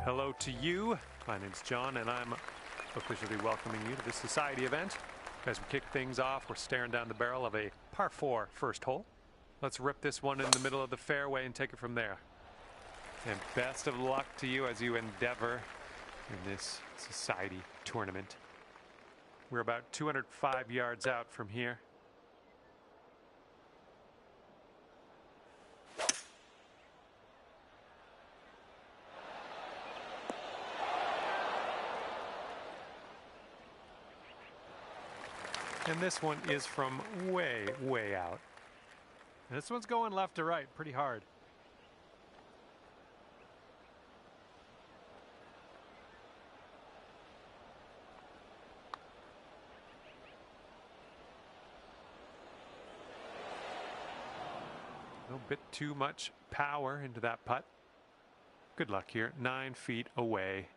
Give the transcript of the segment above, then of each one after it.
Hello to you. My name's John, and I'm officially welcoming you to this society event. As we kick things off, we're staring down the barrel of a par 4 first hole. Let's rip this one in the middle of the fairway and take it from there. And best of luck to you as you endeavor in this society tournament. We're about 205 yards out from here. And this one is from way, way out. And this one's going left to right pretty hard. A bit too much power into that putt. Good luck here. 9 feet away.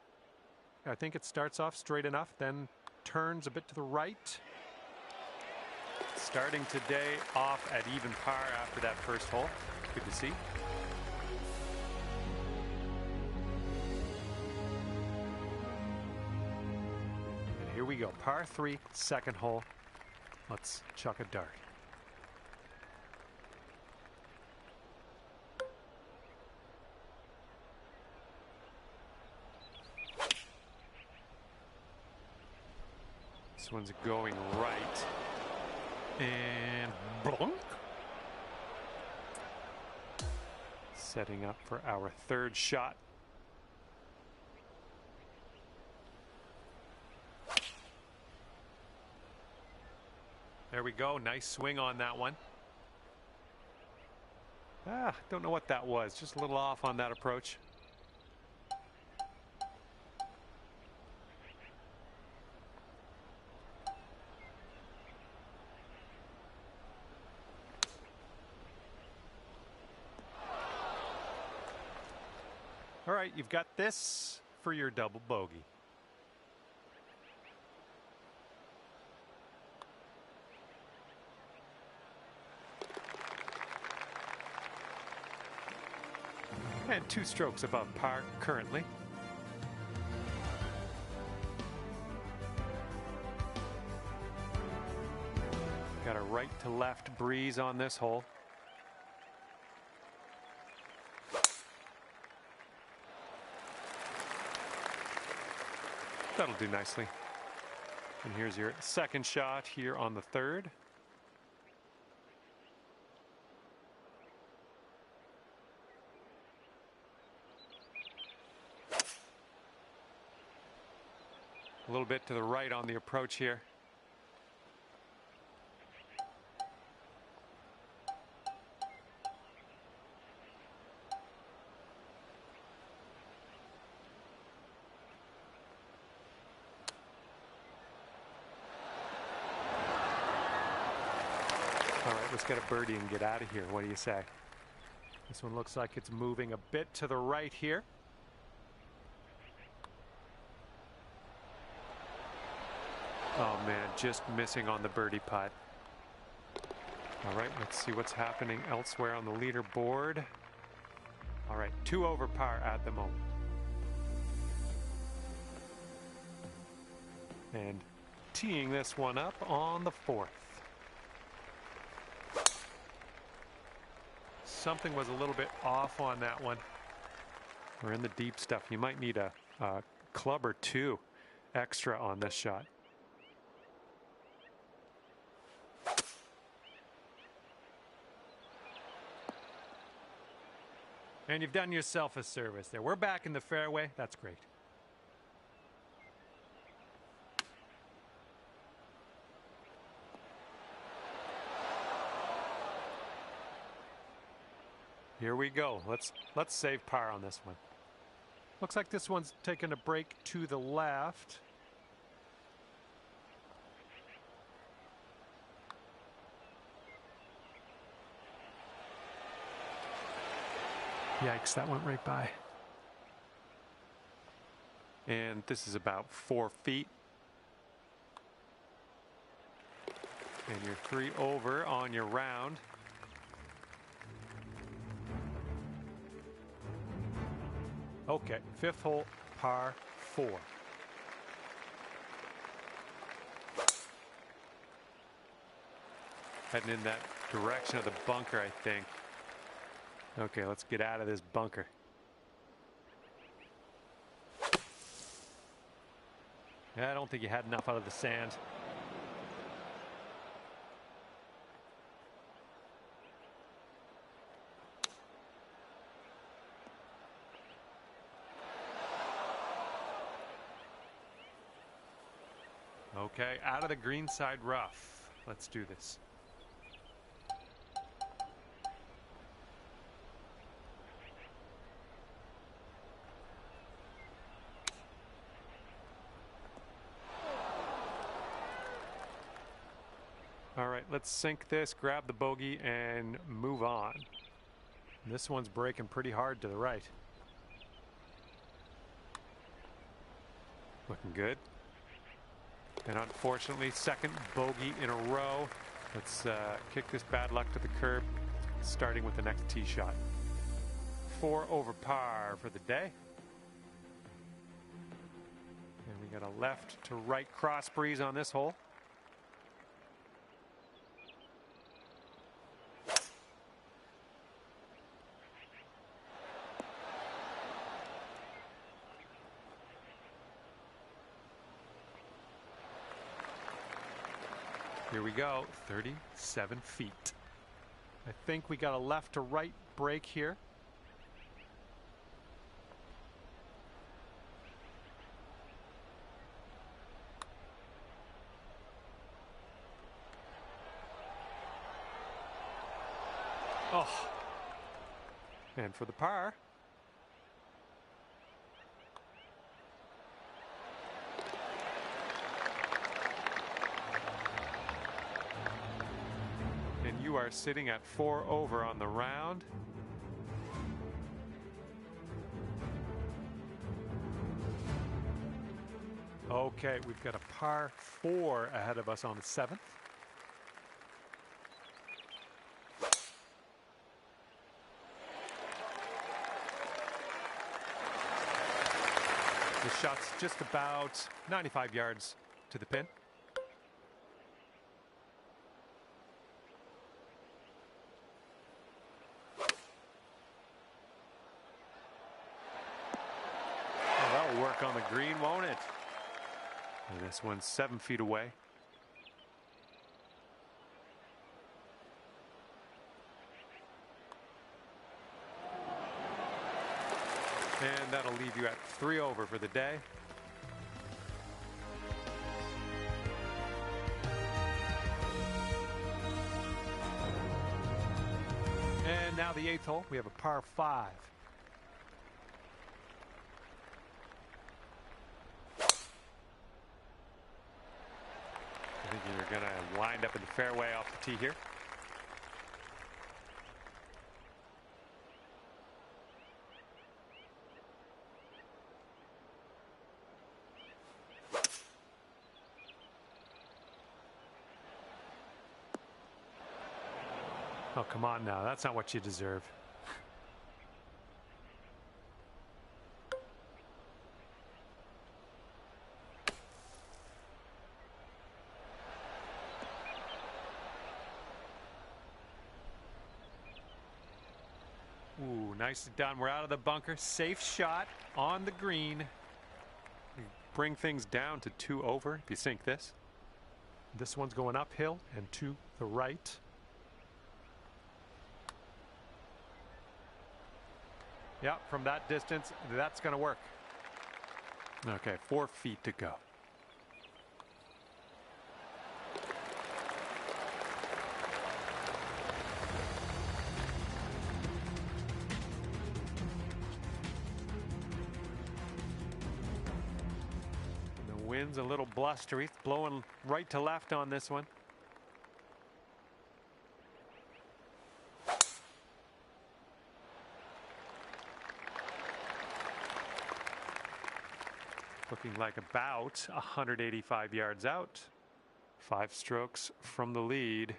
I think it starts off straight enough, then turns a bit to the right. Starting today off at even par after that first hole. Good to see. And here we go. Par 3, second hole. Let's chuck a dart. This one's going right. And blunk. Setting up for our third shot. There we go. Nice swing on that one. Don't know what that was. Just a little off on that approach. All right, you've got this for your double bogey. And 2 strokes above par currently. Got a right to left breeze on this hole. That'll do nicely. And here's your second shot here on the third. A little bit to the right on the approach here. All right, let's get a birdie and get out of here. What do you say? This one looks like it's moving a bit to the right here. Oh man, just missing on the birdie putt. All right, let's see what's happening elsewhere on the leaderboard. All right, 2 over par at the moment. And teeing this one up on the 4th. Something was a little bit off on that one. We're in the deep stuff. You might need a club or 2 extra on this shot. And you've done yourself a service there. We're back in the fairway. That's great. Here we go. Let's save par on this one. Looks like this one's taking a break to the left. Yikes, that went right by. And this is about 4 feet. And you're 3 over on your round. Okay, fifth hole, par 4. Heading in that direction of the bunker, I think. Okay, let's get out of this bunker. Yeah, I don't think you had enough out of the sand. Okay, out of the greenside rough. Let's do this. All right, let's sink this, grab the bogey, and move on. This one's breaking pretty hard to the right. Looking good. And unfortunately, second bogey in a row. Let's kick this bad luck to the curb, starting with the next tee shot. 4 over par for the day. And we got a left to right cross breeze on this hole. Here we go, 37 feet. I think we got a left to right break here. Oh, and for the par. You are sitting at 4 over on the round. Okay, we've got a par 4 ahead of us on the 7th. The shot's just about 95 yards to the pin. Work on the green, won't it? And this one's 7 feet away. And that'll leave you at 3 over for the day. And now the 8th hole, we have a par 5. I think you're going to wind up in the fairway off the tee here. Oh, come on now. That's not what you deserve. Ooh, nicely done. We're out of the bunker. Safe shot on the green. Bring things down to 2 over if you sink this. This one's going uphill and to the right. Yeah, from that distance, that's going to work. Okay, 4 feet to go. The wind's a little blustery. It's blowing right to left on this one. Looking like about 185 yards out. 5 strokes from the lead.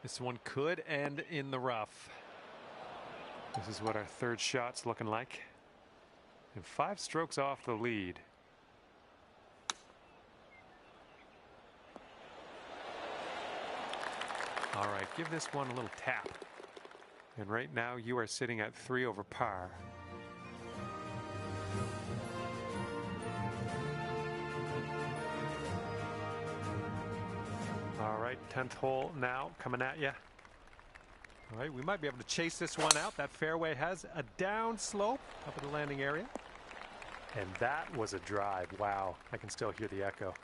This one could end in the rough. This is what our third shot's looking like. And 5 strokes off the lead. All right, give this one a little tap. And right now you are sitting at 3 over par. All right, 10th hole now coming at you. All right, we might be able to chase this one out. That fairway has a down slope up at the landing area. And that was a drive. Wow, I can still hear the echo.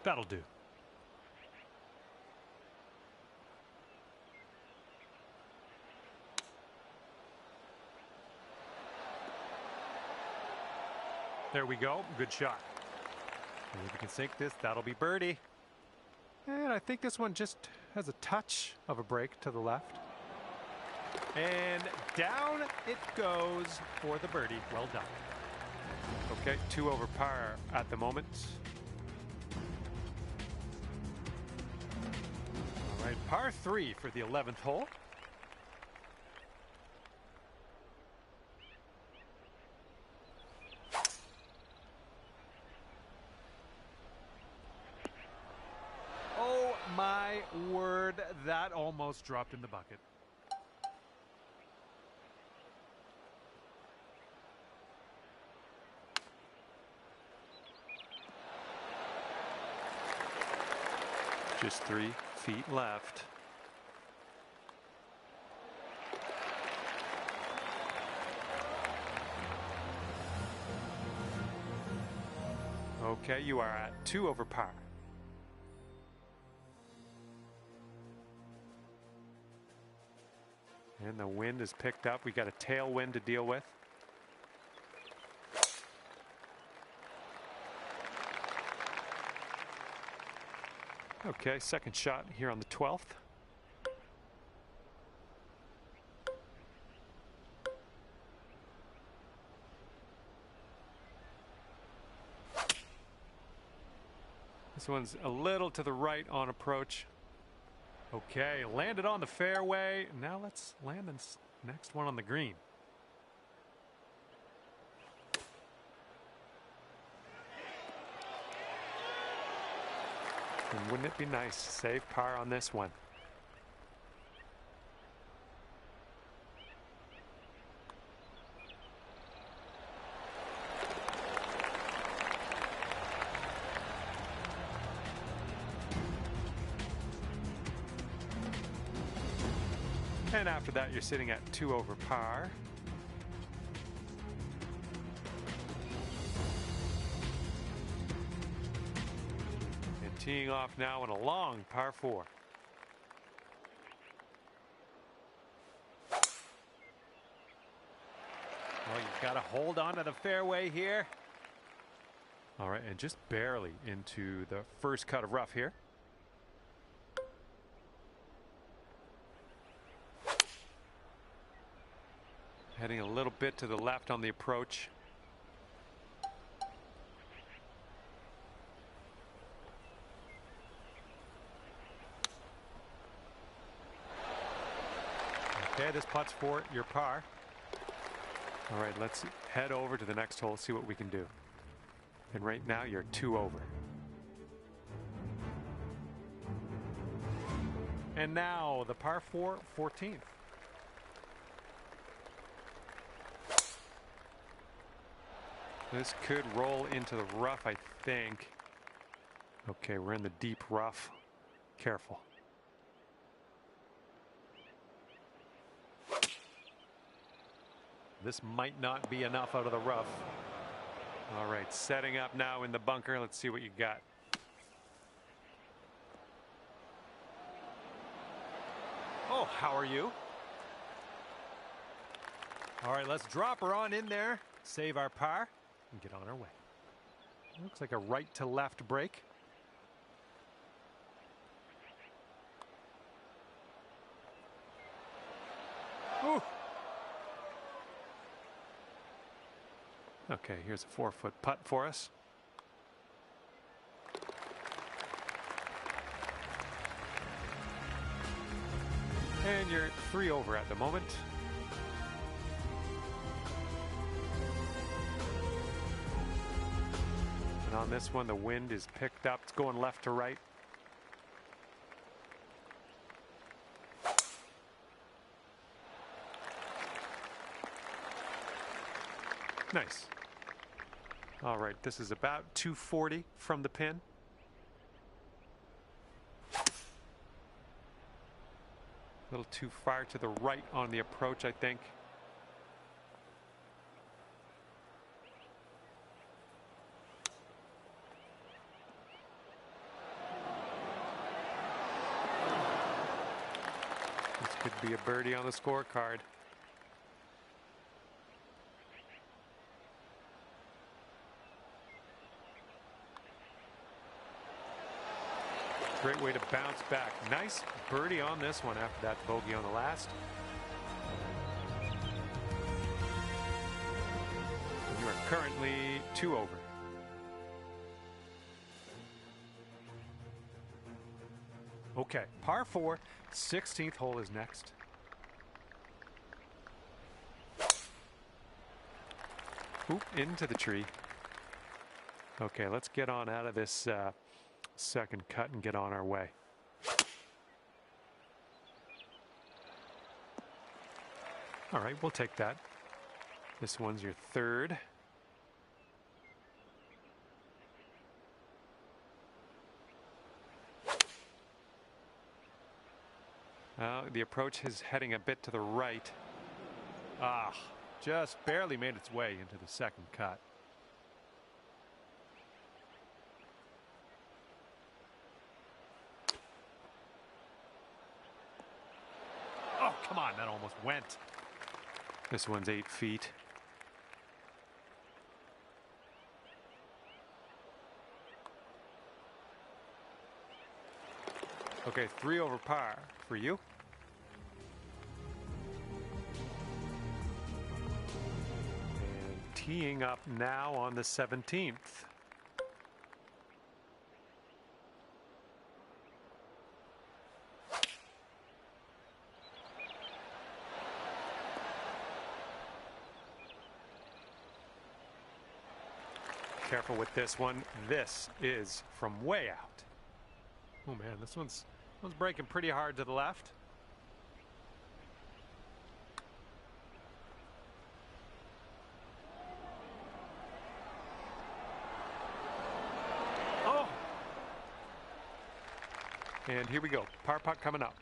That'll do. There we go. Good shot. And if we can sink this, that'll be birdie. And I think this one just has a touch of a break to the left. And down it goes for the birdie. Well done. Okay, 2 over par at the moment. All right, par 3 for the 11th hole. Oh my word, that almost dropped in the bucket. Just 3 feet left. Okay, you are at 2 over par. And the wind is picked up. We got a tailwind to deal with. Okay, second shot here on the 12th. This one's a little to the right on approach. Okay, landed on the fairway. Now let's land the next one on the green. And wouldn't it be nice to save par on this one? And after that, you're sitting at 2 over par. And teeing off now in a long par 4. Well, you've got to hold on to the fairway here. All right, and just barely into the first cut of rough here. Heading a little bit to the left on the approach. Okay, this putt's for your par. All right, let's head over to the next hole, see what we can do. And right now you're 2 over. And now the par 4, 14th. This could roll into the rough, I think. Okay, we're in the deep rough. Careful. This might not be enough out of the rough. All right, setting up now in the bunker. Let's see what you got. Oh, how are you? All right, let's drop her on in there. Save our par. And get on our way. Looks like a right to left break. Ooh. Okay, here's a 4-foot putt for us. And you're 3 over at the moment. And on this one, the wind is picked up. It's going left to right. Nice. All right, this is about 240 from the pin. A little too far to the right on the approach, I think. This could be a birdie on the scorecard. Great way to bounce back. Nice birdie on this one after that bogey on the last. You are currently 2 over. Okay, par 4, 16th hole is next. Oop, into the tree. Okay, let's get on out of this second cut and get on our way. All right, we'll take that. This one's your third. The approach is heading a bit to the right. Just barely made its way into the second cut. Oh, come on, that almost went. This one's 8 feet. Okay, 3 over par for you. And teeing up now on the 17th. Careful with this one. This is from way out. Oh man, this one's breaking pretty hard to the left. Oh! And here we go. Par putt coming up.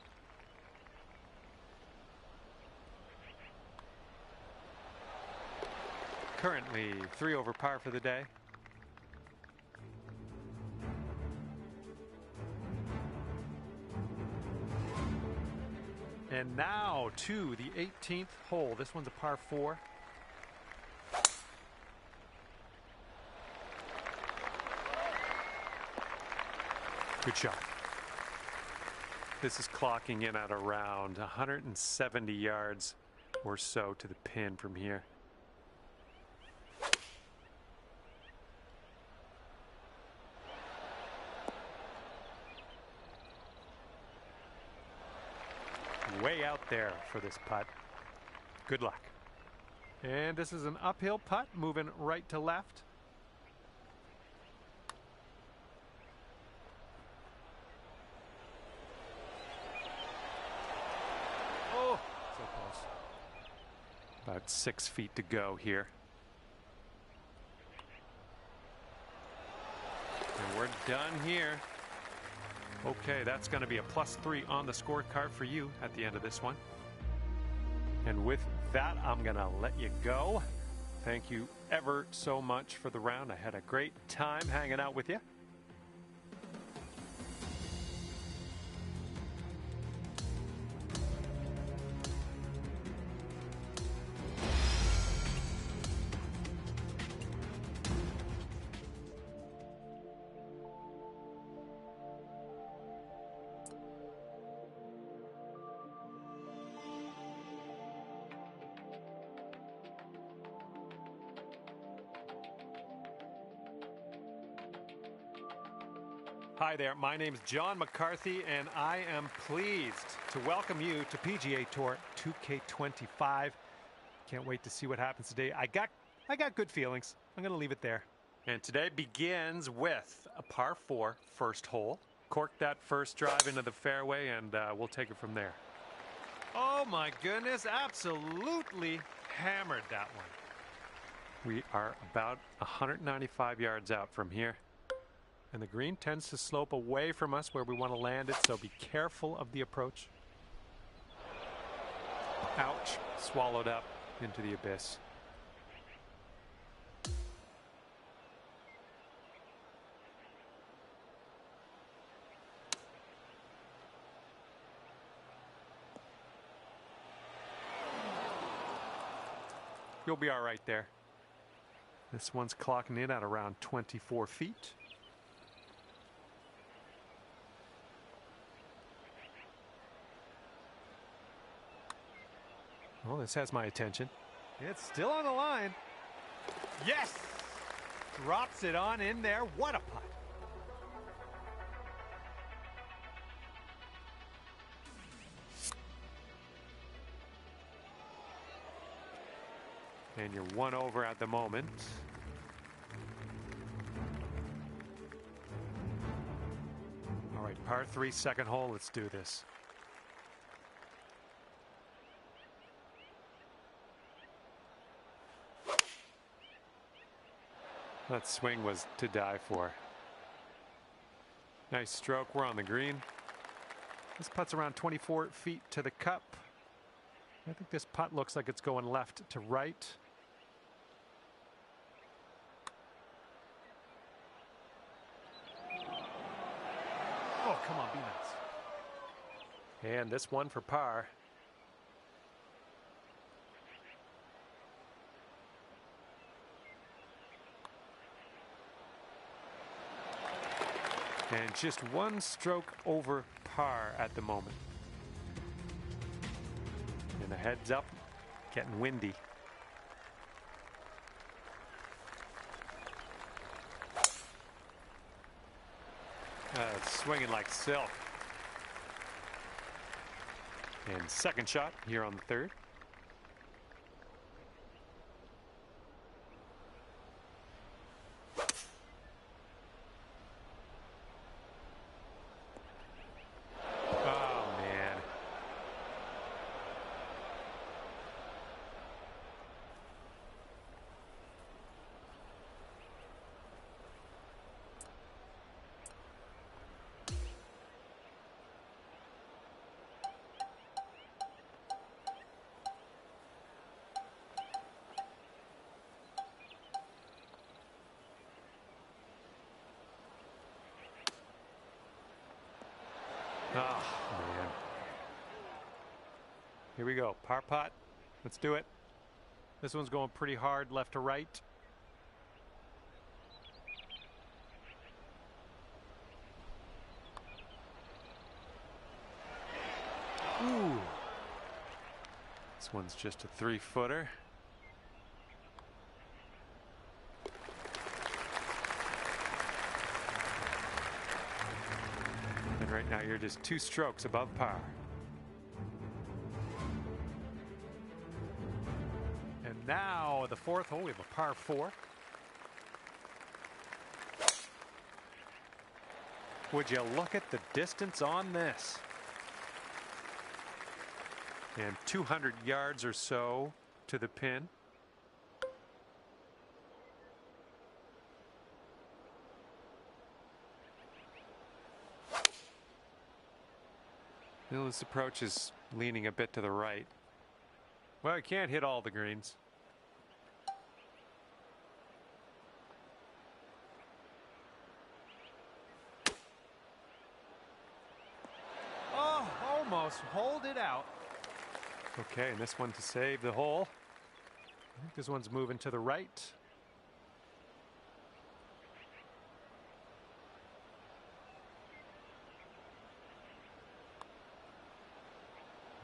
Currently 3 over par for the day. And now to the 18th hole. This one's a par 4. Good shot. This is clocking in at around 170 yards or so to the pin from here. Way out there for this putt. Good luck. And this is an uphill putt moving right to left. Oh, so close. About 6 feet to go here. And we're done here. Okay, that's going to be a +3 on the scorecard for you at the end of this one. And with that, I'm going to let you go. Thank you ever so much for the round. I had a great time hanging out with you. Hi there, my name's John McCarthy, and I am pleased to welcome you to PGA Tour 2K25. Can't wait to see what happens today. I got good feelings. I'm going to leave it there. And today begins with a par 4 first hole. Cork that first drive into the fairway, and we'll take it from there. Oh my goodness, absolutely hammered that one. We are about 195 yards out from here. And the green tends to slope away from us where we want to land it, so be careful of the approach. Ouch, swallowed up into the abyss. You'll be all right there. This one's clocking in at around 24 feet. Well, this has my attention. It's still on the line. Yes! Drops it on in there. What a putt. And you're one over at the moment. All right, par 3, second hole. Let's do this. That swing was to die for. Nice stroke. We're on the green. This putt's around 24 feet to the cup. I think this putt looks like it's going left to right. Oh, come on, be nice. And this one for par. And just one stroke over par at the moment. And a heads up, getting windy. It's swinging like silk. And second shot here on the third. Oh, man. Here we go. Par putt. Let's do it. This one's going pretty hard left to right. Ooh. This one's just a 3-footer. Right now you're just 2 strokes above par. And now the fourth hole, we have a par 4. Would you look at the distance on this? And 200 yards or so to the pin. Well, this approach is leaning a bit to the right. Well, I can't hit all the greens. Oh, almost hold it out. Okay, and this one to save the hole. I think this one's moving to the right.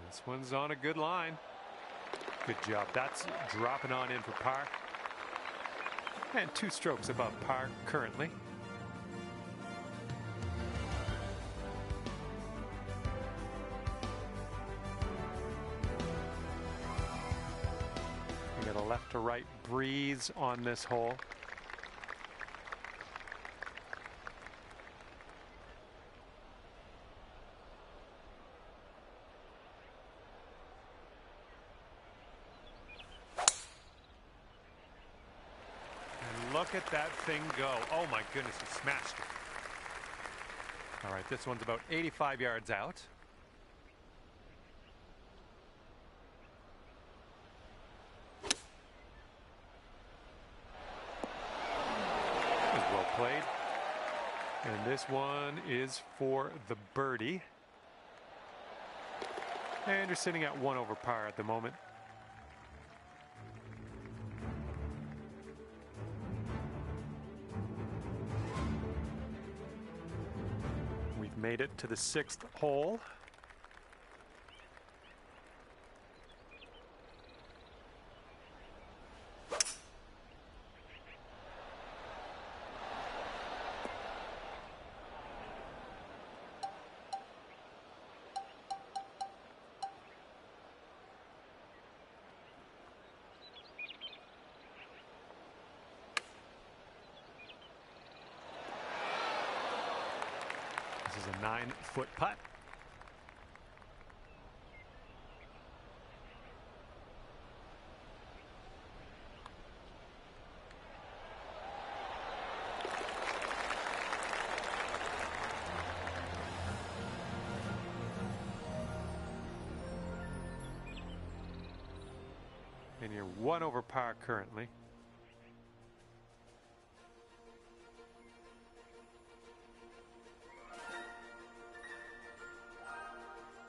This one's on a good line. Good job. That's dropping on in for par. And 2 strokes above par currently. left to right breeze on this hole. And look at that thing go. Oh my goodness, he smashed it. All right, this one's about 85 yards out. Well played. And this one is for the birdie. And you're sitting at 1 over par at the moment. We've made it to the 6th hole. This is a 9-foot putt. And you're 1 over par currently.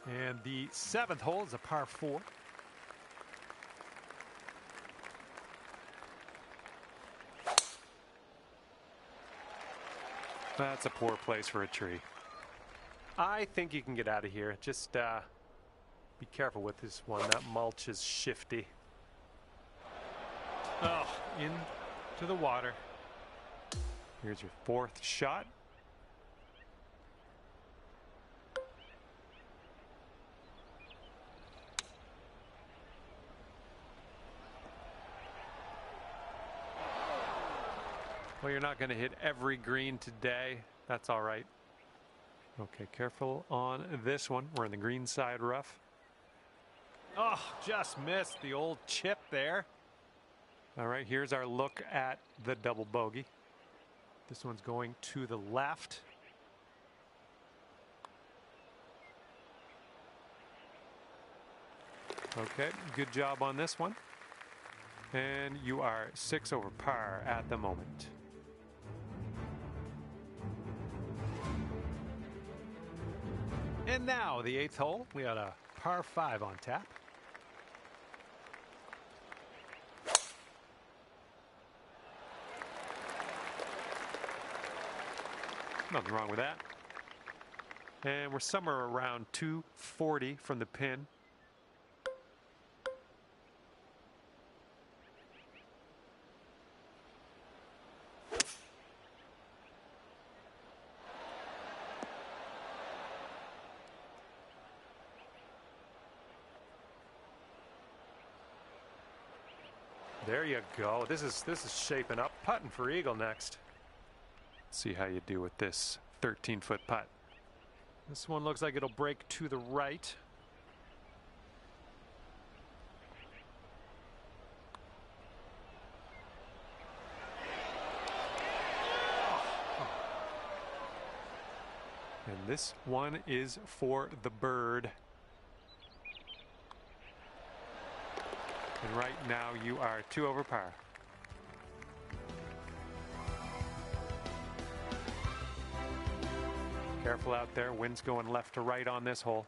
And the 7th hole is a par 4. That's a poor place for a tree. I think you can get out of here. Just be careful with this one. That mulch is shifty. Oh, into the water. Here's your 4th shot. Well, you're not going to hit every green today. That's all right. Okay, careful on this one. We're in the green side rough. Oh, just missed the old chip there. All right, here's our look at the double bogey. This one's going to the left. Okay, good job on this one. And you are 6 over par at the moment. And now the 8th hole. We got a par 5 on tap. Nothing wrong with that. And we're somewhere around 240 from the pin. There you go. This is shaping up. Putting for eagle next. See how you do with this 13-foot putt. This one looks like it'll break to the right. And this one is for the bird. And right now you are 2 over par. Careful out there. Wind's going left to right on this hole.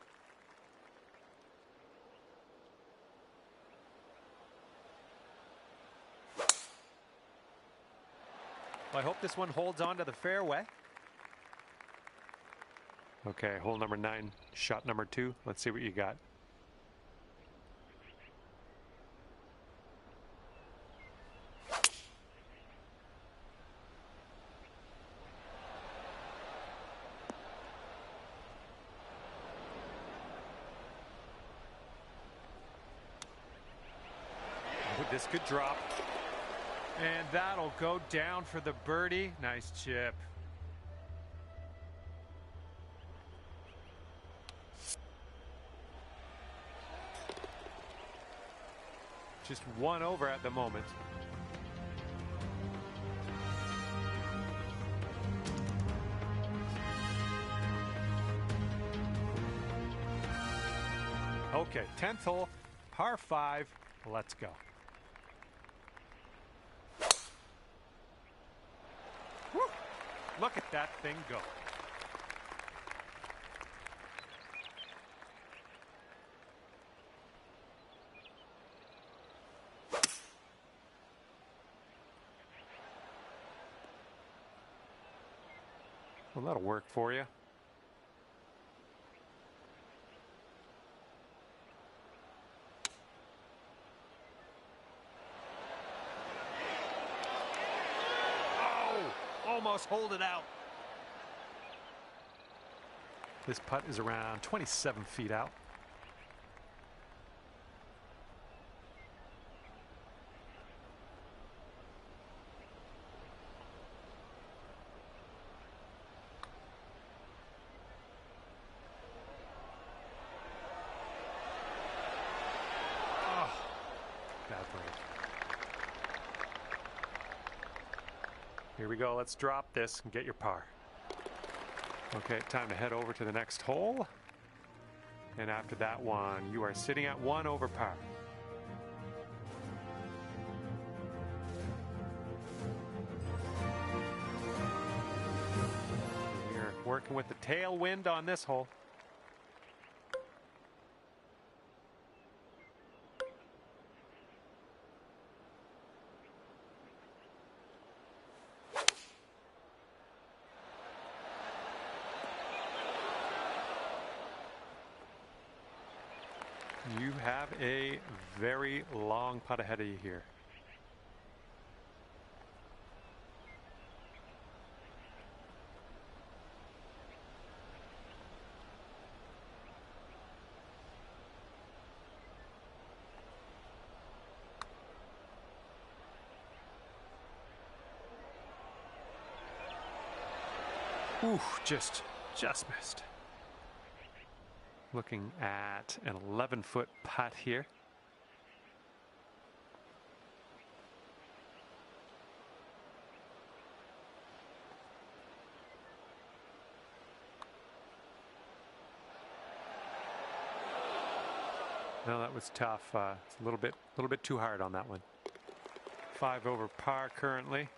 Well, I hope this one holds on to the fairway. Okay, hole number 9, shot number 2. Let's see what you got. this could drop. And that'll go down for the birdie. Nice chip. Just one over at the moment. Okay, 10th hole, par 5. Let's go. Woo! Look at that thing go. Well, that'll work for you. Almost hold it out. This putt is around 27 feet out. Oh, bad break. Here we go. Let's drop this and get your par. Okay, time to head over to the next hole. And after that one, you are sitting at 1 over par. We're working with the tailwind on this hole. You have a very long putt ahead of you here. Ooh, just missed. Looking at an 11-foot putt here. No, that was tough. It's a little bit too hard on that one. 5 over par currently.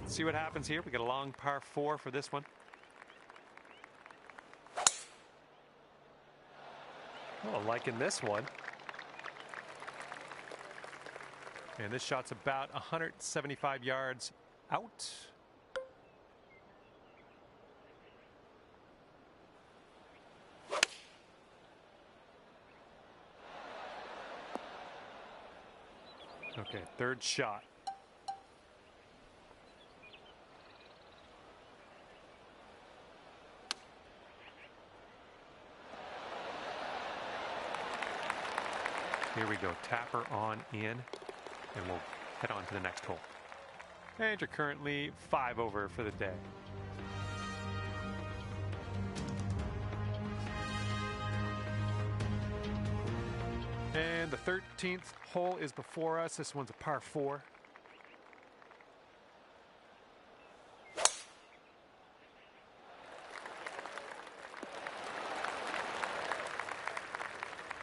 See what happens here. We got a long par 4 for this one. Oh, liking this one. And this shot's about 175 yards out. Okay, third shot. Here we go, tapper on in, and we'll head on to the next hole. And you're currently 5 over for the day. And the 13th hole is before us. This one's a par 4.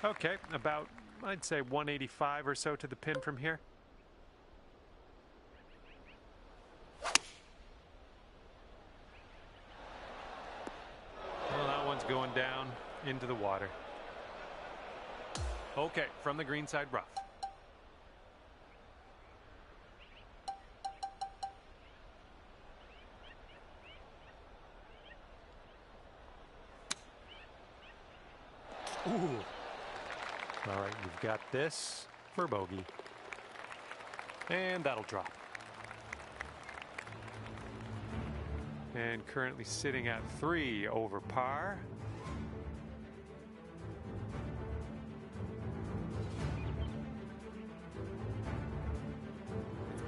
Okay, about, I'd say 185 or so to the pin from here. Well, that one's going down into the water. Okay, from the greenside rough. Ooh. All right, we've got this for bogey. And that'll drop. And currently sitting at 3 over par.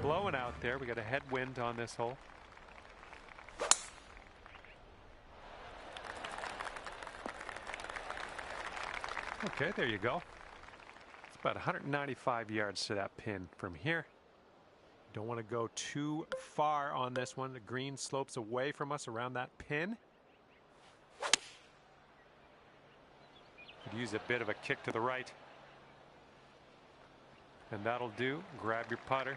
blowing out there. We got a headwind on this hole. Okay, there you go. It's about 195 yards to that pin from here. Don't want to go too far on this one. The green slopes away from us around that pin. Could use a bit of a kick to the right. And that'll do. Grab your putter.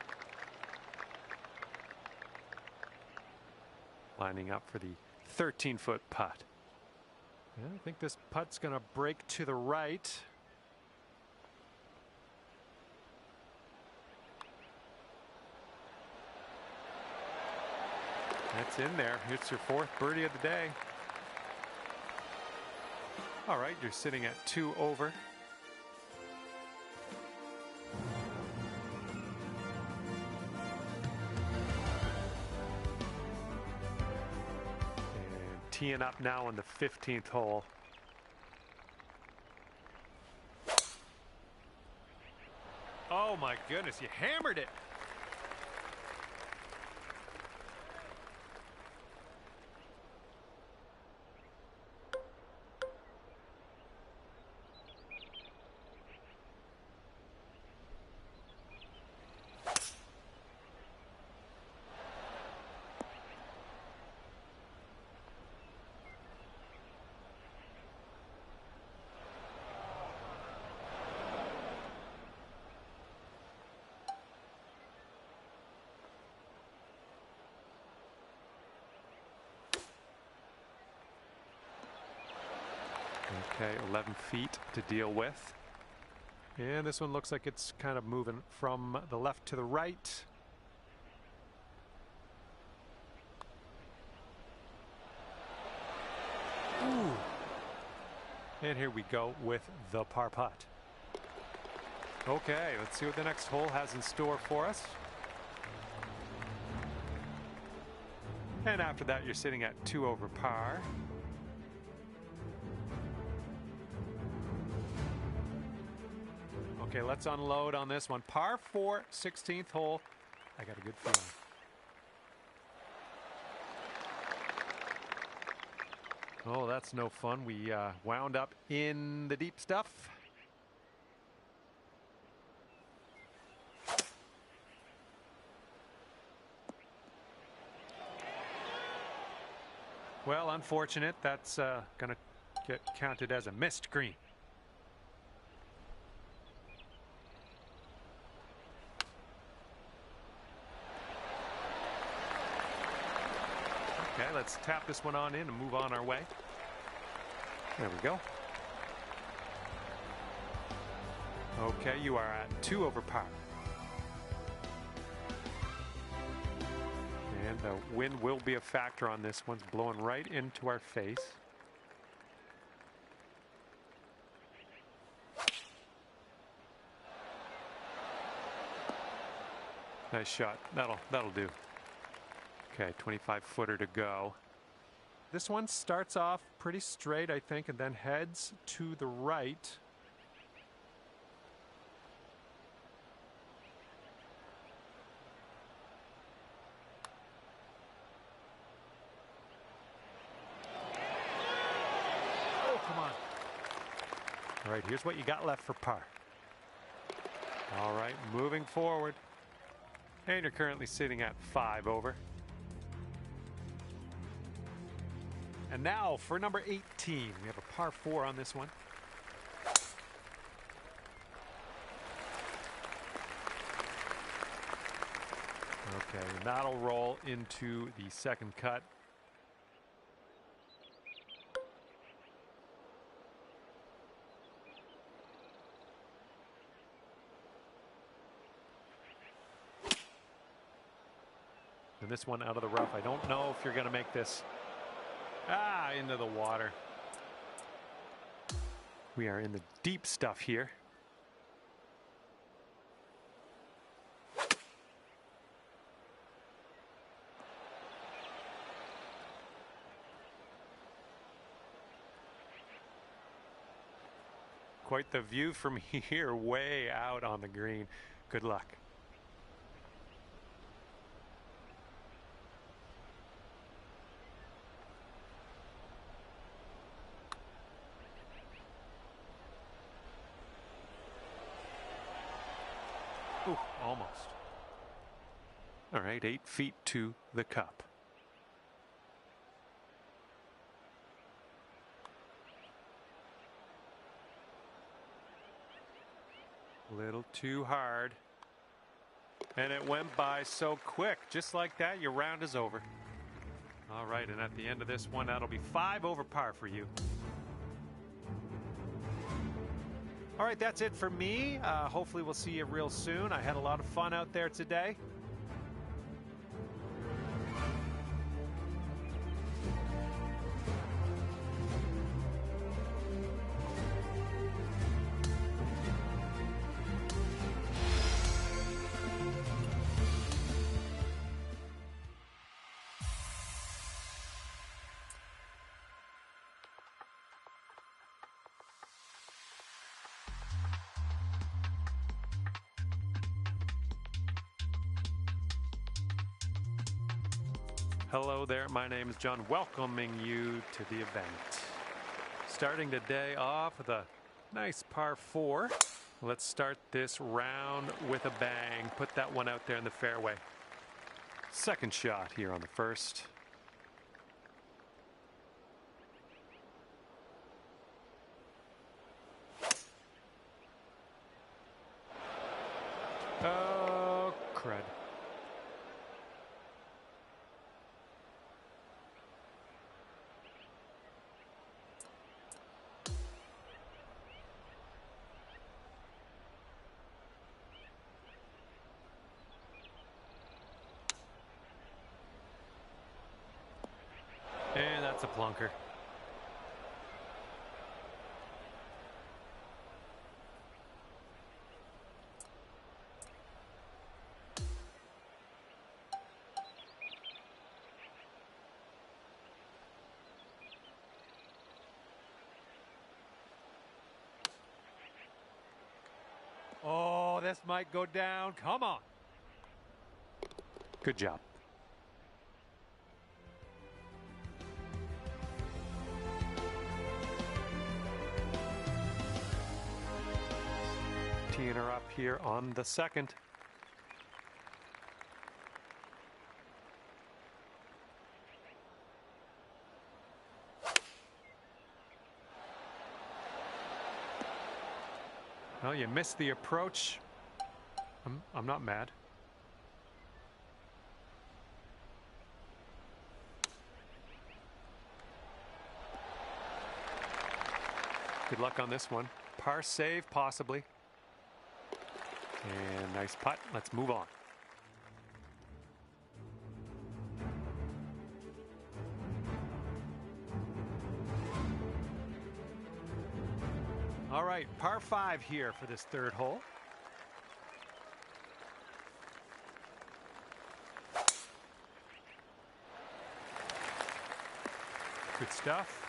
Lining up for the 13-foot putt. Yeah, I think this putt's going to break to the right. That's in there. It's your 4th birdie of the day. All right, you're sitting at 2 over. Teeing up now on the 15th hole. Oh my goodness, you hammered it. Okay, 11 feet to deal with. And this one looks like it's kind of moving from the left to the right. Ooh. And here we go with the par putt. Okay, let's see what the next hole has in store for us. And after that, you're sitting at 2 over par. Okay, let's unload on this one. Par 4, 16th hole. I got a good feeling. Oh, that's no fun. We wound up in the deep stuff. Well, unfortunate. That's going to get counted as a missed green. Okay, let's tap this one on in and move on our way. There we go. Okay, you are at 2 over par. And the wind will be a factor on this. One's blowing right into our face. Nice shot. That'll do. Okay, 25-footer to go. This one starts off pretty straight, I think, and then heads to the right. Oh, come on. All right, here's what you got left for par. All right, moving forward. And you're currently sitting at 5 over. And now for number 18, we have a par 4 on this one. Okay, and that'll roll into the second cut. And this one out of the rough. I don't know if you're going to make this. Into the water. We are in the deep stuff here. Quite the view from here, way out on the green. Good luck. almost. All right, 8 feet to the cup. A little too hard. And it went by so quick. Just like that, your round is over. All right, and at the end of this one, that'll be 5 over par for you. All right, that's it for me. Hopefully we'll see you real soon. I had a lot of fun out there today. Hello there, my name is John, welcoming you to the event. Starting today off with a nice par 4. Let's start this round with a bang. Put that one out there in the fairway. Second shot here on the first. Oh, crud. And that's a plunker. Oh, this might go down. Come on. Good job. Teeing her up here on the second. Well, you missed the approach. I'm not mad. Good luck on this one. Par save, possibly. And nice putt. Let's move on. All right, par 5 here for this third hole. Good stuff.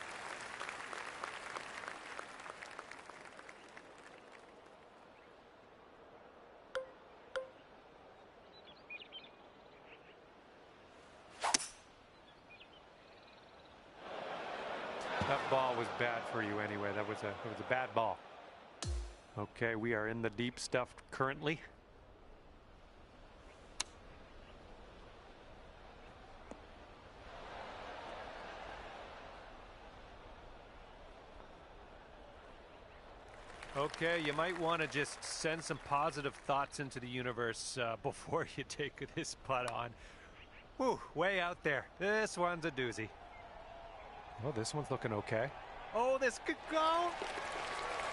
That ball was bad for you anyway. It was a bad ball. Okay, we are in the deep stuff currently. Okay, you might want to just send some positive thoughts into the universe before you take this putt on. Whew, way out there. This one's a doozy. Oh, this one's looking okay. Oh, this could go.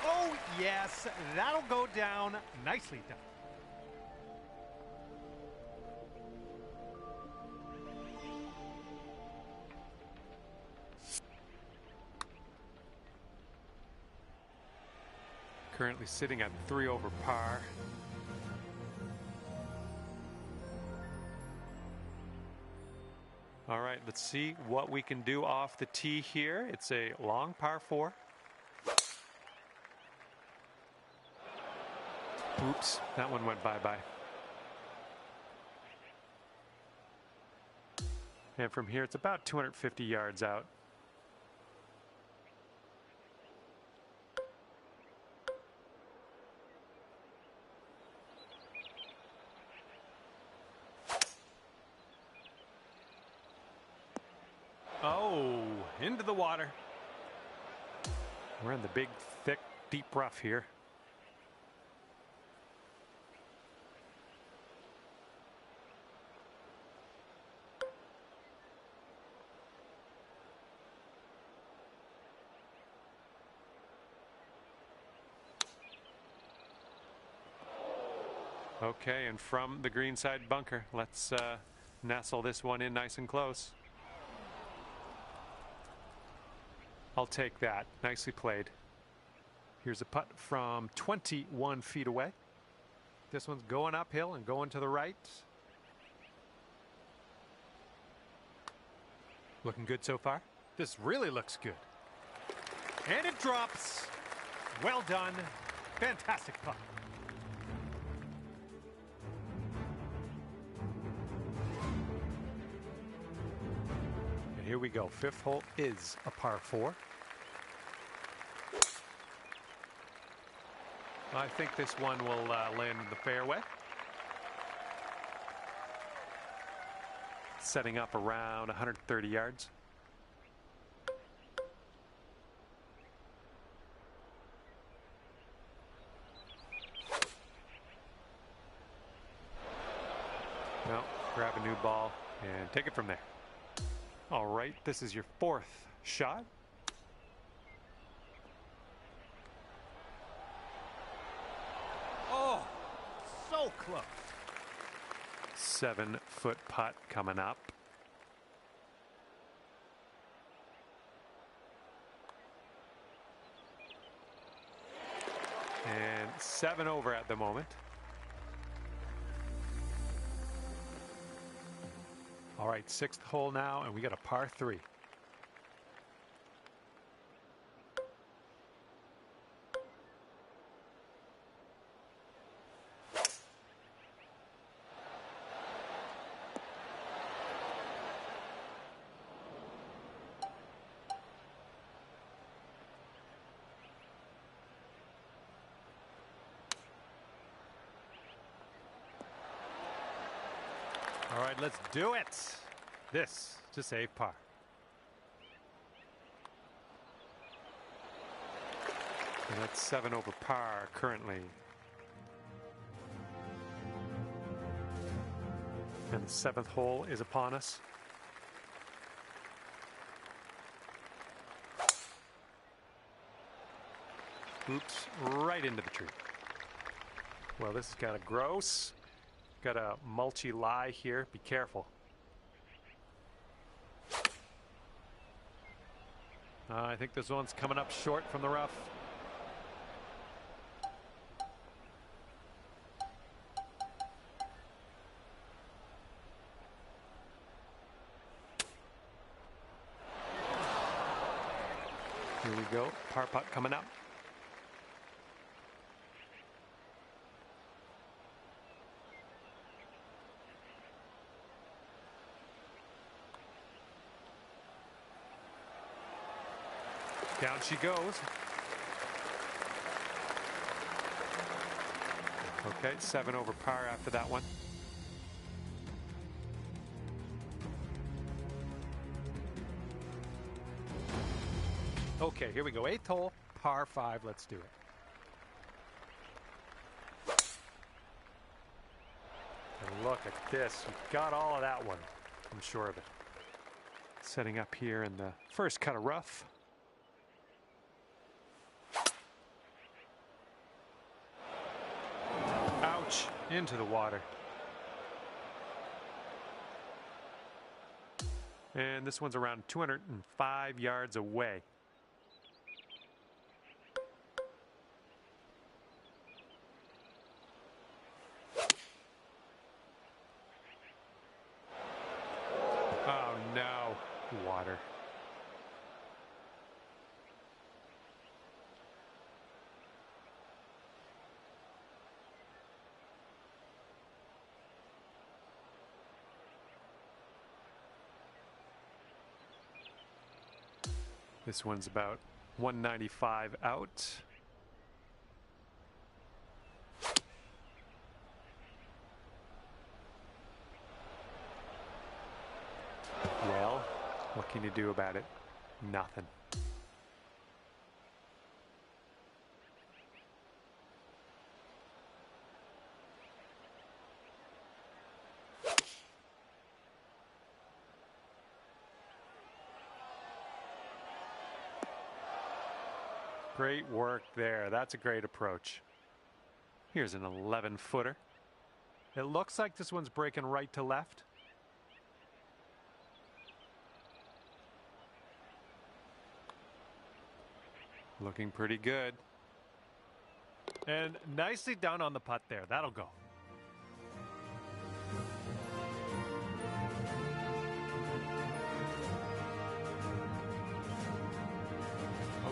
Oh, yes, that'll go down. Nicely done. Currently sitting at 3 over par. All right, let's see what we can do off the tee here. It's a long par 4. Oops, that one went bye-bye. And from here, it's about 250 yards out. into the water. We're in the big, thick, deep rough here. Okay, and from the greenside bunker, let's nestle this one in nice and close. I'll take that. Nicely played. Here's a putt from 21 feet away. This one's going uphill and going to the right. Looking good so far. This really looks good. And it drops. Well done. Fantastic putt. And here we go. Fifth hole is a par 4. I think this one will land in the fairway. Setting up around 130 yards. Well, grab a new ball and take it from there. All right, this is your 4th shot. Oh, so close. 7-foot putt coming up. And 7 over at the moment. All right, 6th hole now, and we got a par 3. All right, let's do it. This to save par. And that's 7 over par currently. And the 7th hole is upon us. Oops, right into the tree. Well, this has got a gross. Got a mulchy lie here. Be careful. I think this one's coming up short from the rough. Here we go. Par putt coming up. Down she goes. Okay, 7 over par after that one. Okay, here we go. 8th hole, par 5. Let's do it. And look at this. We got all of that one. I'm sure of it. Setting up here in the first cut of rough. Ouch, into the water. And this one's around 205 yards away. Oh no, water. This one's about 195 out. Well, what can you do about it? Nothing. Great work there. That's a great approach. Here's an 11-footer. It looks like this one's breaking right to left. Looking pretty good. And nicely done on the putt there. That'll go.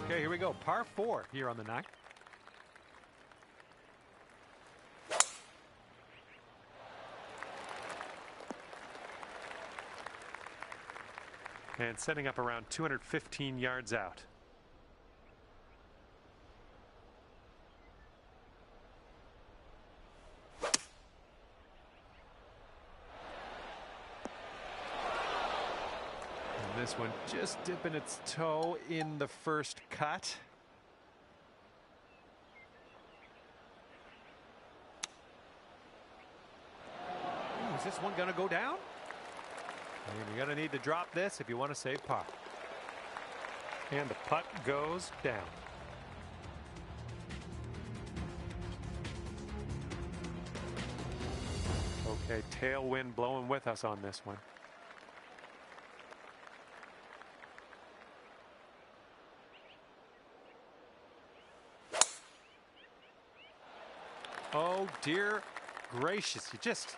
Okay, here we go. Par 4 here on the 9th. And setting up around 215 yards out. This one just dipping its toe in the first cut. Ooh, is this one going to go down? And you're going to need to drop this if you want to save par. And the putt goes down. Okay, tailwind blowing with us on this one. Oh dear gracious, you just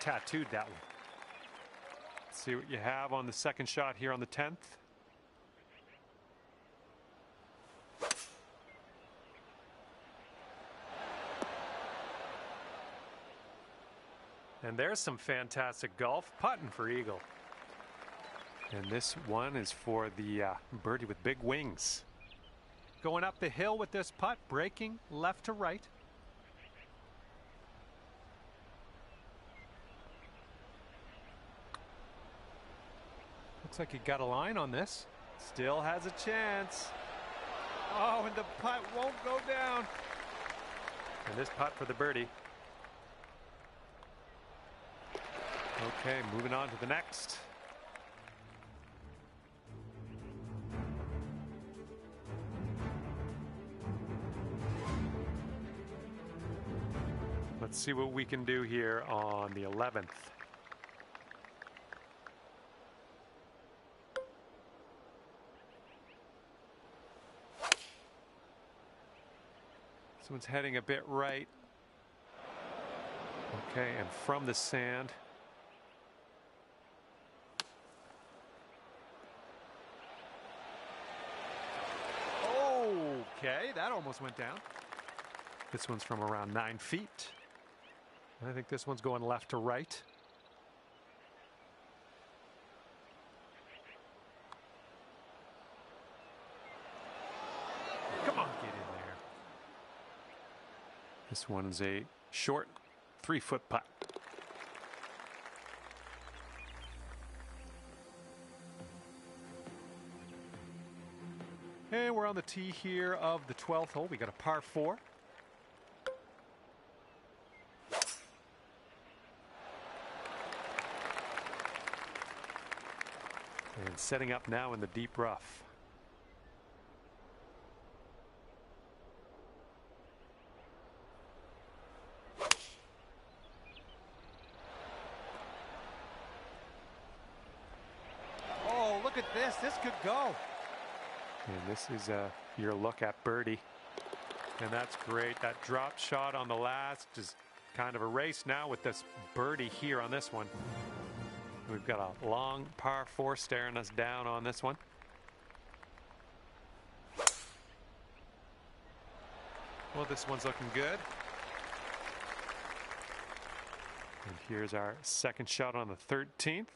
tattooed that one. Let's see what you have on the second shot here on the 10th. And there's some fantastic golf putting for eagle. And this one is for the birdie with big wings. Going up the hill with this putt, breaking left to right. Looks like he got a line on this. Still has a chance. Oh, and the putt won't go down. And this putt for the birdie. Okay, moving on to the next. Let's see what we can do here on the 11th. This one's heading a bit right. Okay, and from the sand. Okay, that almost went down. This one's from around 9 feet. I think this one's going left to right. Come on, get in there. This one's a short 3-foot putt. And we're on the tee here of the 12th hole. We got a par 4. And setting up now in the deep rough. Oh, look at this. This could go. And this is your look at birdie. And that's great. That drop shot on the last is kind of a race now with this birdie here on this one. We've got a long par 4 staring us down on this one. Well, this one's looking good. And here's our second shot on the 13th.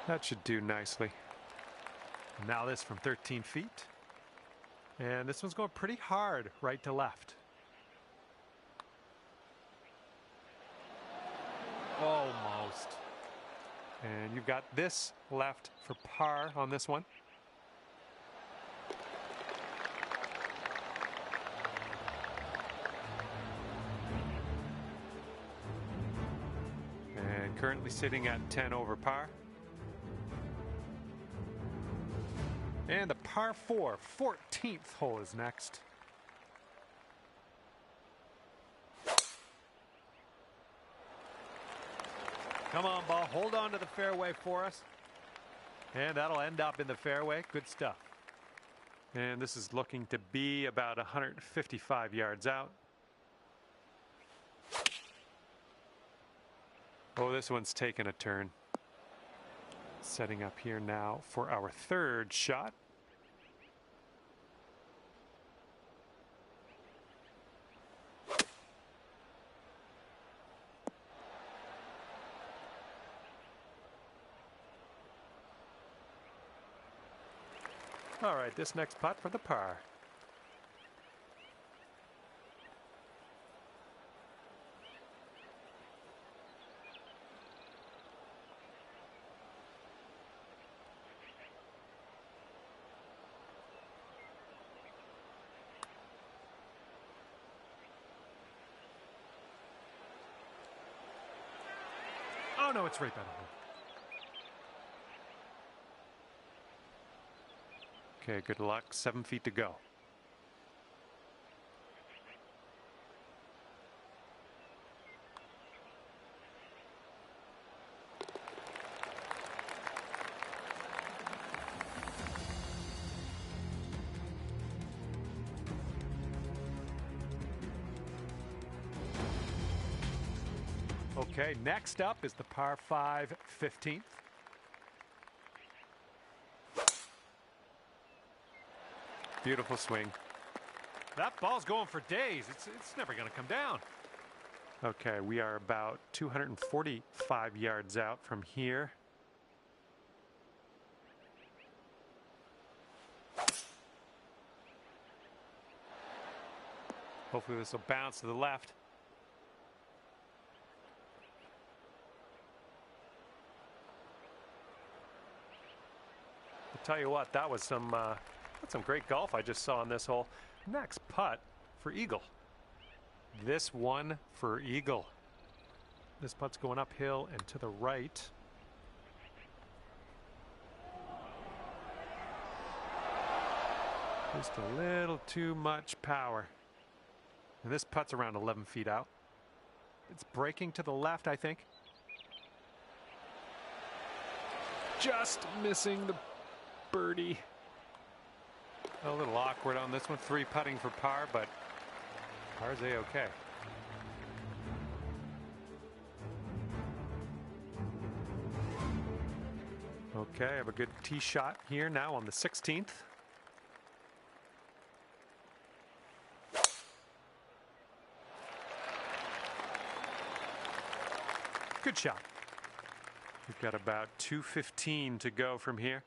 That should do nicely. Now this from 13 feet. And this one's going pretty hard right to left. Almost. And you've got this left for par on this one. And currently sitting at 10 over par. And the par 4, 14th hole is next. Come on, ball. Hold on to the fairway for us. And that'll end up in the fairway. Good stuff. And this is looking to be about 155 yards out. Oh, this one's taken a turn. Setting up here now for our third shot. All right, this next putt for the par. Oh no, it's right by the hole. Okay, good luck. 7 feet to go. Okay, next up is the par 5, 15th. Beautiful swing. That ball's going for days. It's never going to come down. Okay, we are about 245 yards out from here. Hopefully this will bounce to the left. I'll tell you what, that was some great golf I just saw on this hole. Next putt for eagle. This one for eagle. This putt's going uphill and to the right. Just a little too much power. And this putt's around 11 feet out. It's breaking to the left, I think. Just missing the birdie. A little awkward on this one. 3 putting for par, but par's A-okay. Okay, I have a good tee shot here now on the 16th. Good shot. We've got about 215 to go from here.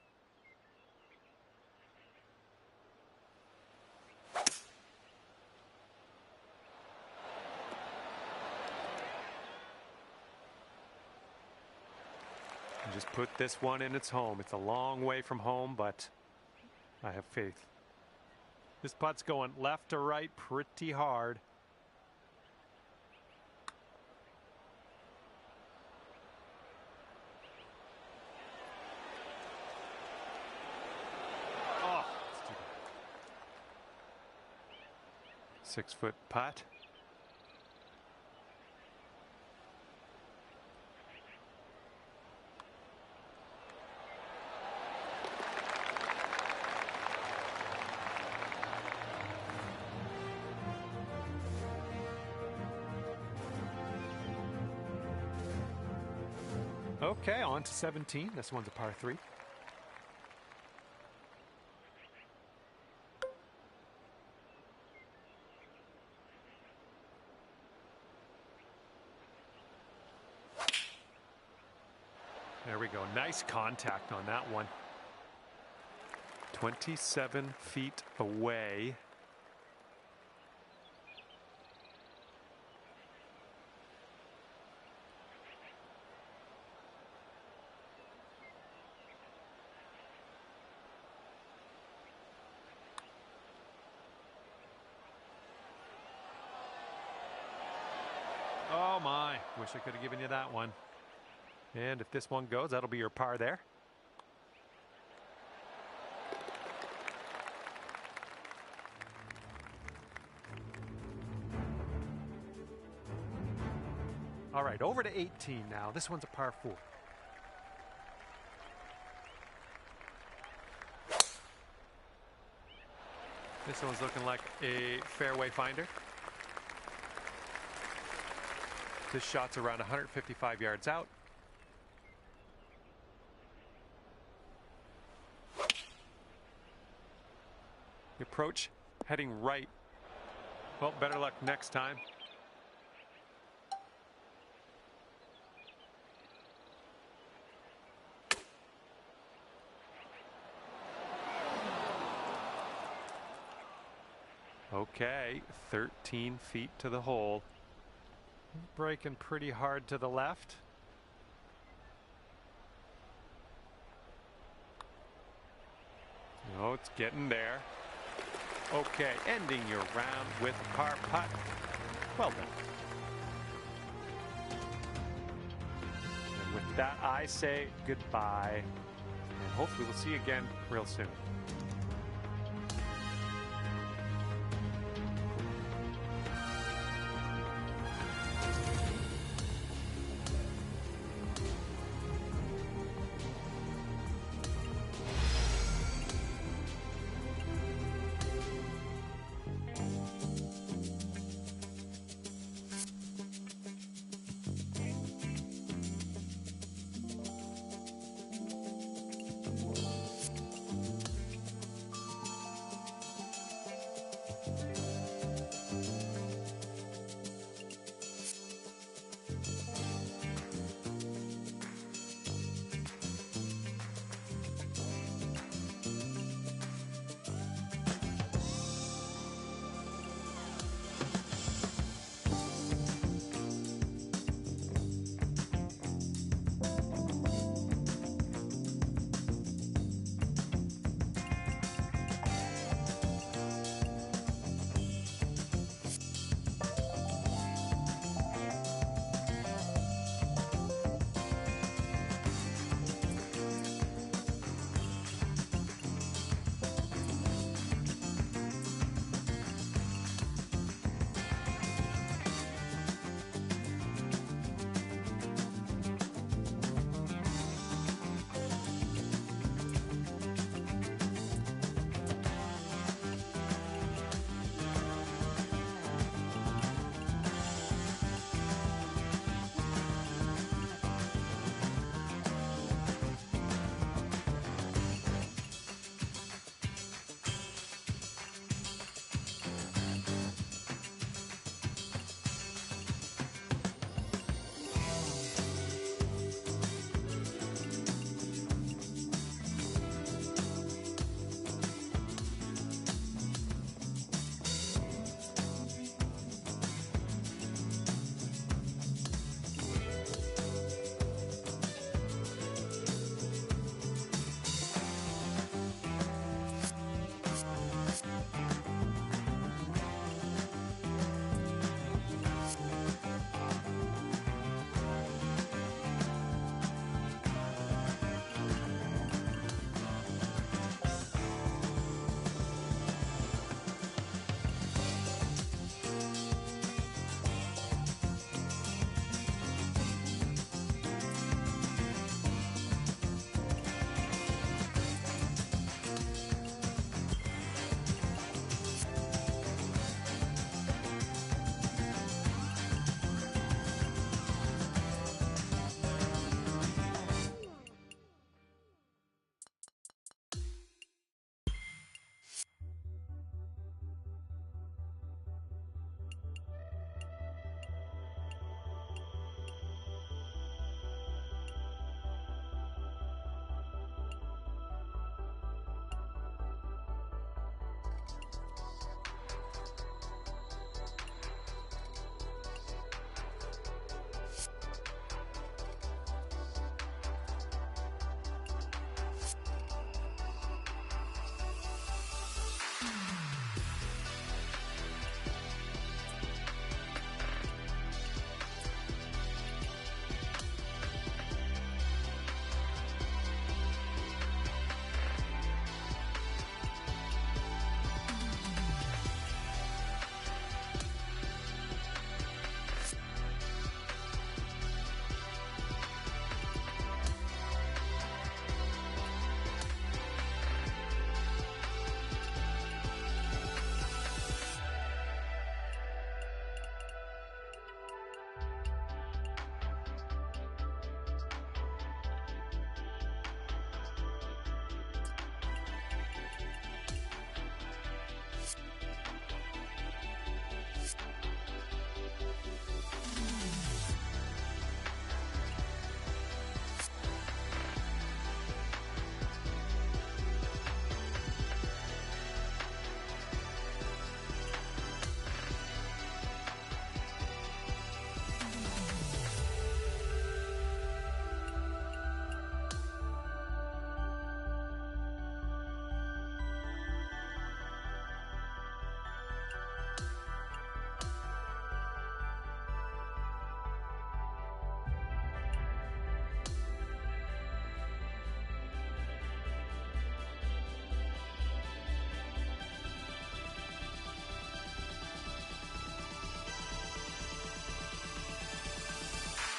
Just put this one in its home. It's a long way from home, but I have faith. This putt's going left to right pretty hard. Oh, it's too bad. 6-foot putt. Okay, on to 17. This one's a par 3. There we go. Nice contact on that one. 27 feet away. Oh my, wish I could have given you that one. And if this one goes, that'll be your par there. All right, over to 18 now. This one's a par 4. This one's looking like a fairway finder. This shot's around 155 yards out. The approach heading right. Well, better luck next time. Okay, 13 feet to the hole. Breaking pretty hard to the left. Oh, it's getting there. Okay, ending your round with a par putt. Well done. And with that, I say goodbye. And hopefully we'll see you again real soon.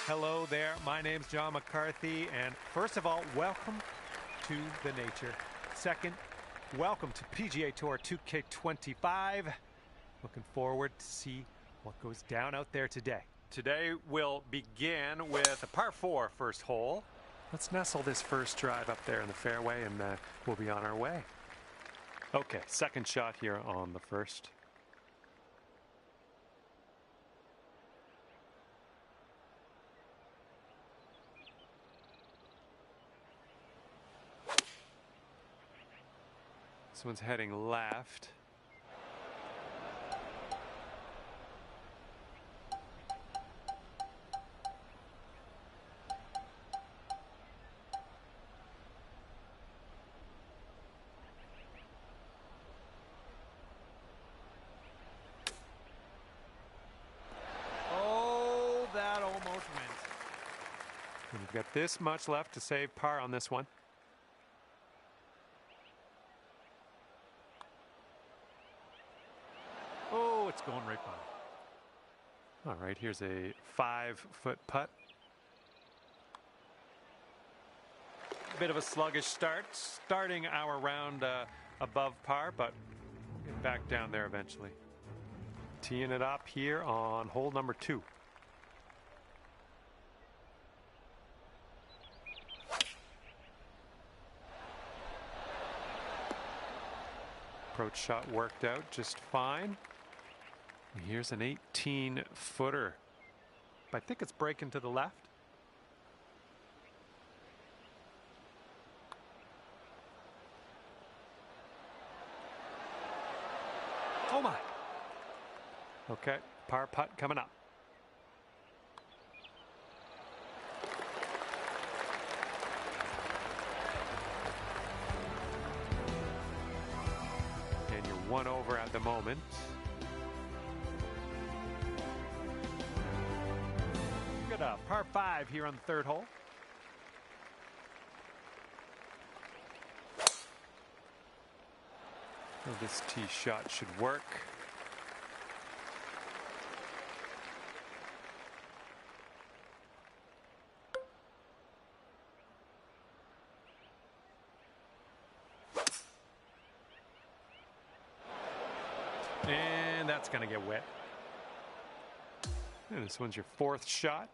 Hello there, my name's John McCarthy, and first of all, welcome to the nature. Second, welcome to PGA Tour 2K25. Looking forward to see what goes down out there today. Today we'll begin with a par 4 first hole. Let's nestle this first drive up there in the fairway, and we'll be on our way. Okay, second shot here on the first. This one's heading left. Oh, that almost went. And we've got this much left to save par on this one. Oh, it's going right by. All right, here's a 5-foot putt. Bit of a sluggish start, starting our round above par, but we'll get back down there eventually. Teeing it up here on hole number 2. Approach shot worked out just fine. Here's an 18-footer. I think it's breaking to the left. Oh my. Okay, par putt coming up. And you're 1 over at the moment. Par 5 here on the third hole. Well, this tee shot should work. And that's going to get wet. And this one's your 4th shot.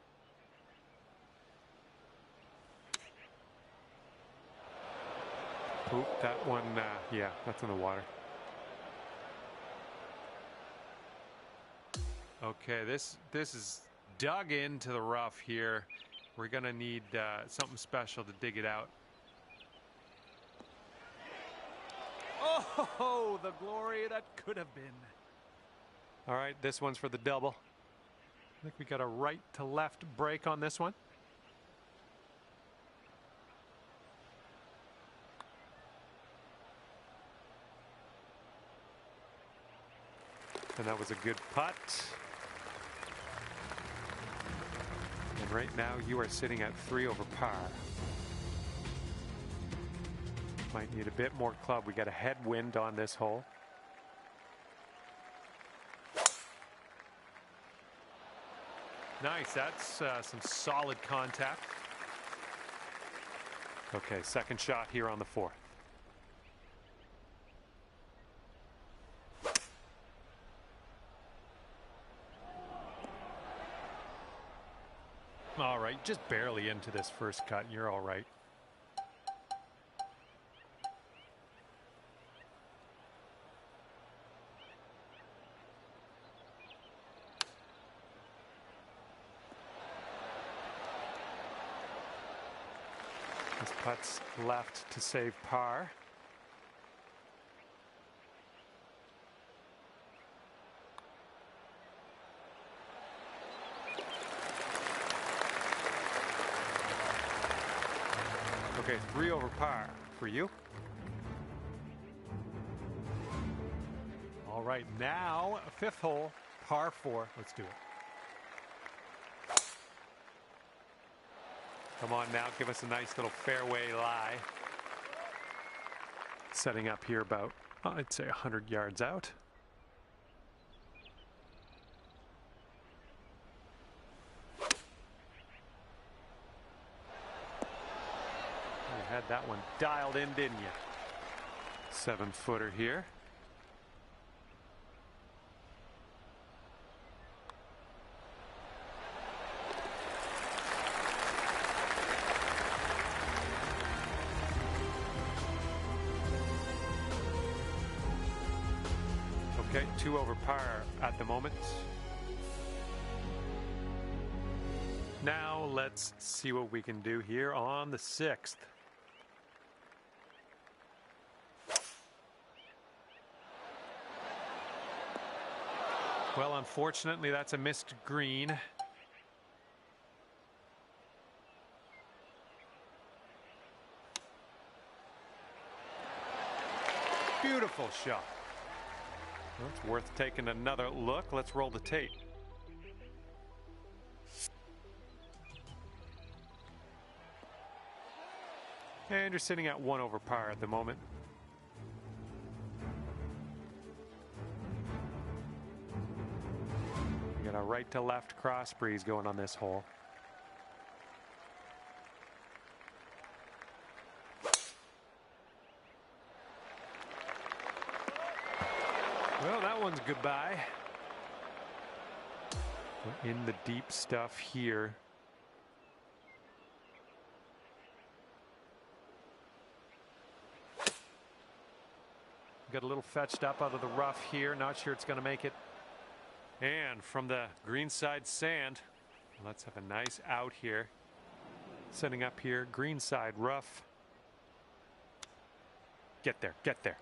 Oop, that one, yeah, that's in the water. Okay, this is dug into the rough here. We're gonna need something special to dig it out. Oh, the glory that could have been. All right, this one's for the double. I think we got a right to left break on this one. And that was a good putt. And right now you are sitting at 3 over par. Might need a bit more club. We got a headwind on this hole. Nice, that's some solid contact. Okay, second shot here on the 4th. All right, just barely into this first cut. You're all right. This putt's left to save par. Okay, 3 over par for you. All right, now 5th hole, par 4. Let's do it. Come on now, give us a nice little fairway lie. Setting up here about, I'd say 100 yards out. had that one dialed in, didn't you? 7-footer here. Okay, 2 over par at the moment. Now let's see what we can do here on the 6th. Well, unfortunately, that's a missed green. Beautiful shot. Well, it's worth taking another look. Let's roll the tape. And you're sitting at 1 over par at the moment. You got a right to left cross breeze going on this hole. Well, that one's goodbye. We're in the deep stuff here. Got a little fetched up out of the rough here. Not sure it's going to make it. And from the greenside sand, let's have a nice out here. Setting up here, greenside rough. Get there, get there.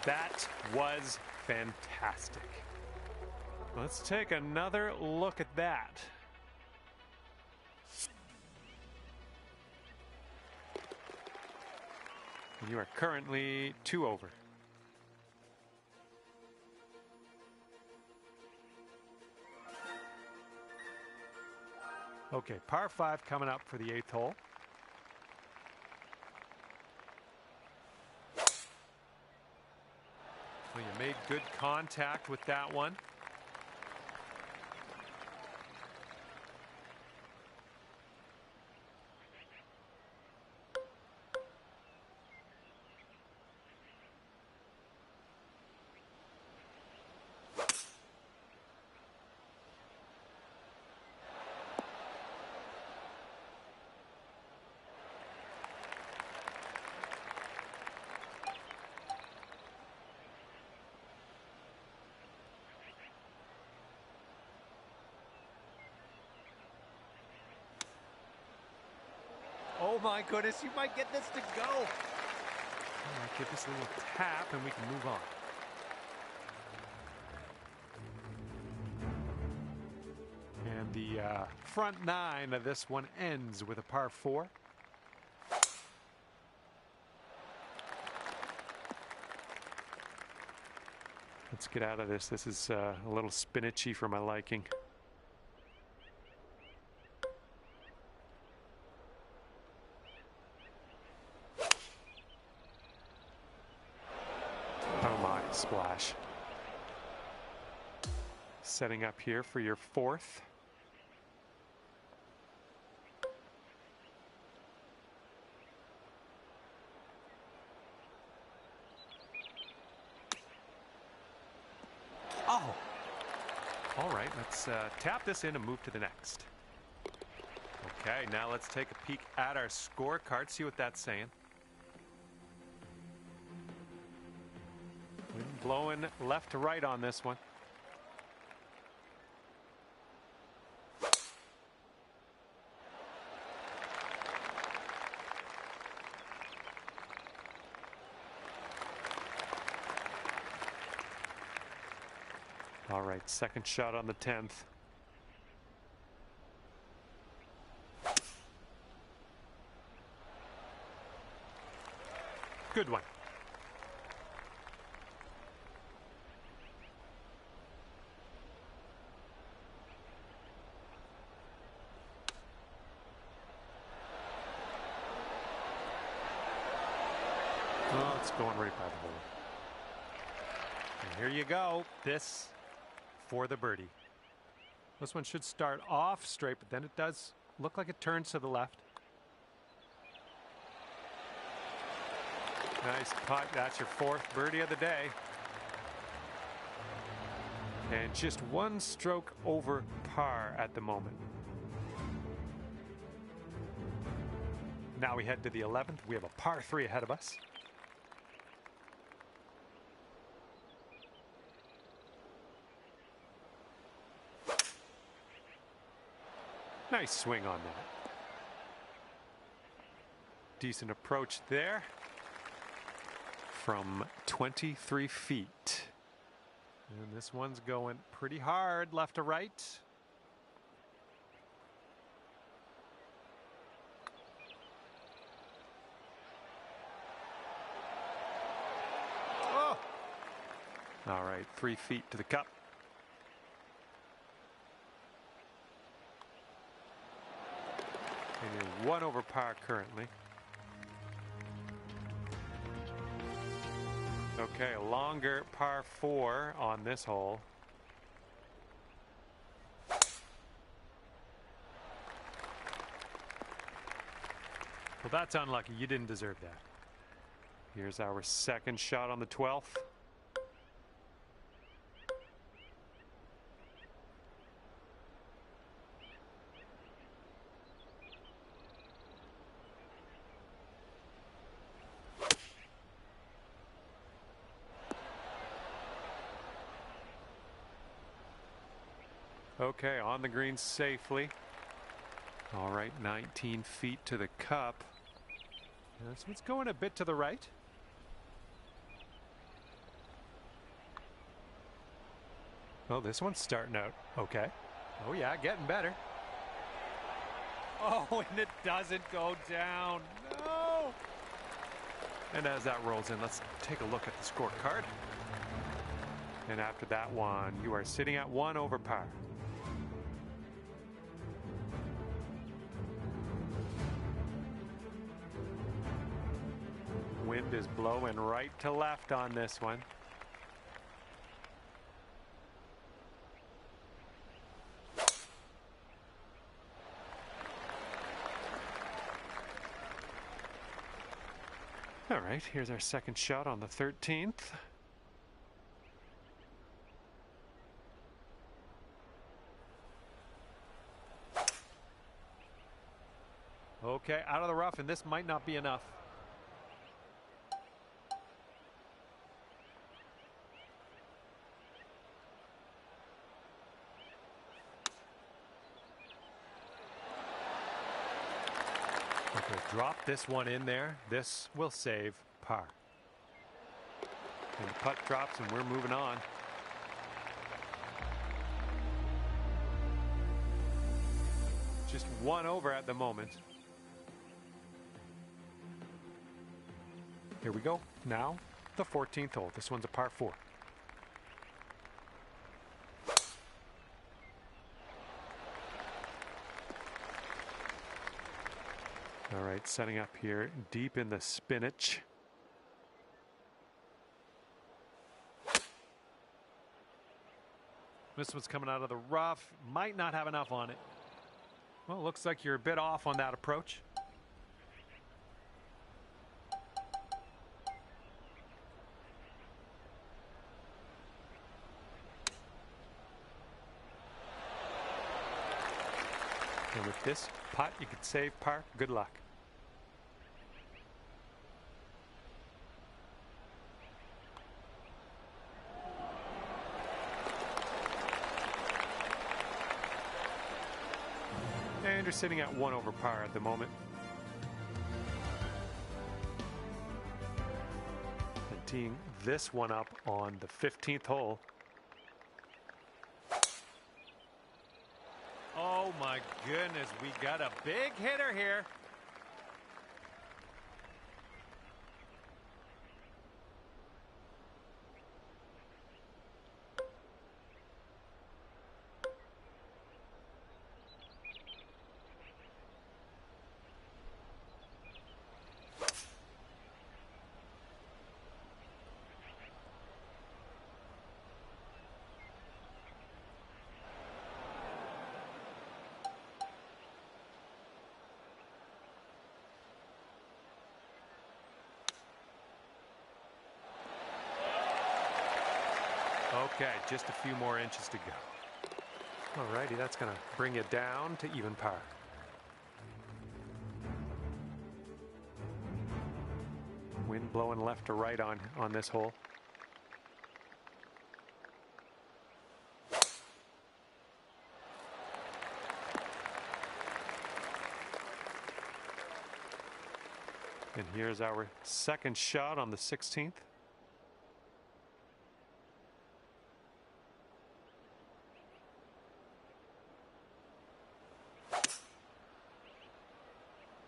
That was fantastic. Let's take another look at that. You are currently 2 over. Okay, par 5 coming up for the 8th hole. Well, you made good contact with that one. Oh my goodness, you might get this to go. All right, give this a little tap and we can move on. And the front 9 of this one ends with a par 4. Let's get out of this. This is a little spinachy for my liking. Oh my, splash. Setting up here for your 4th. Oh! All right, let's tap this in and move to the next. Okay, now let's take a peek at our scorecard, see what that's saying. Wind blowing left to right on this one. All right, second shot on the 10th. Good one. Oh, it's going right by the hole. And here you go. This for the birdie. This one should start off straight, but then it does look like it turns to the left. Nice putt. That's your fourth birdie of the day. And just one stroke over par at the moment. Now we head to the 11th. We have a par 3 ahead of us. Nice swing on that. Decent approach there from 23 feet. And this one's going pretty hard left to right. Oh! All right, 3 feet to the cup. And you're 1 over par currently. Okay, a longer par 4 on this hole. Well, that's unlucky. You didn't deserve that. Here's our second shot on the 12th. Okay, on the green safely. All right, 19 feet to the cup. This one's going a bit to the right. Oh, this one's starting out okay. Oh yeah, getting better. Oh, and it doesn't go down. No! And as that rolls in, let's take a look at the scorecard. And after that one, you are sitting at 1 over par. Wind is blowing right to left on this one. All right, here's our second shot on the 13th. Okay, out of the rough, and this might not be enough. Okay, drop this one in there. This will save par. And the putt drops and we're moving on. Just 1 over at the moment. Here we go. Now the 14th hole. This one's a par 4. All right, setting up here deep in the spinach. This one's coming out of the rough. Might not have enough on it. Well, looks like you're a bit off on that approach. And with this putt, you could save par. Good luck. And you're sitting at 1 over par at the moment. And teeing this one up on the 15th hole. Oh my goodness, we got a big hitter here. Okay, just a few more inches to go. Alrighty, that's going to bring you down to even par. Wind blowing left to right on this hole. And here's our second shot on the 16th.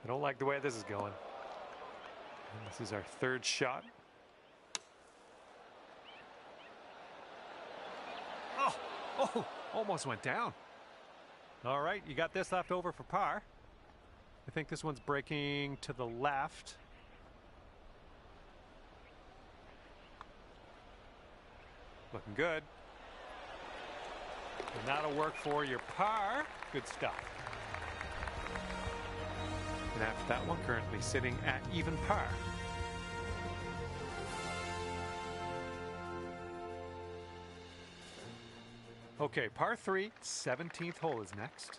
I don't like the way this is going. And this is our third shot. Oh, almost went down. All right, you got this left over for par. I think this one's breaking to the left. Looking good. And that'll work for your par. Good stuff. And after that one, currently sitting at even par. Okay, par 3, 17th hole is next.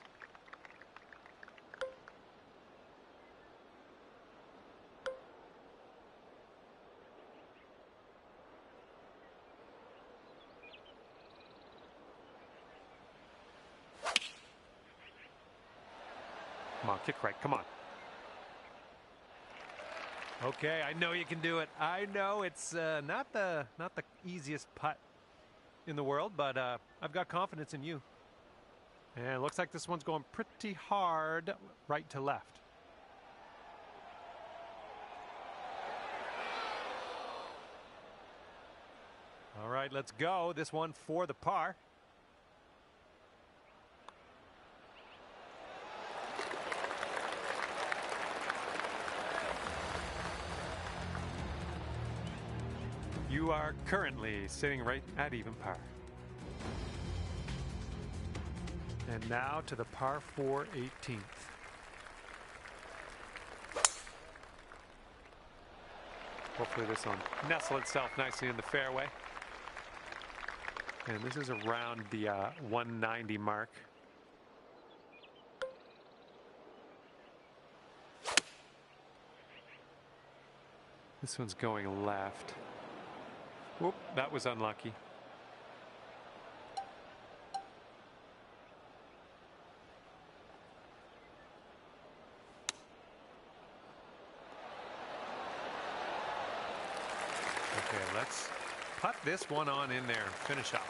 Come on, kick right, come on. Okay, I know you can do it. I know it's not the easiest putt in the world, but I've got confidence in you. And it looks like this one's going pretty hard right to left. All right, let's go. This one for the par. You are currently sitting right at even par. And now to the par 4 18th. Hopefully this will nestle itself nicely in the fairway. And this is around the 190 mark. This one's going left. Whoop, that was unlucky. Okay, let's putt this one on in there and finish up.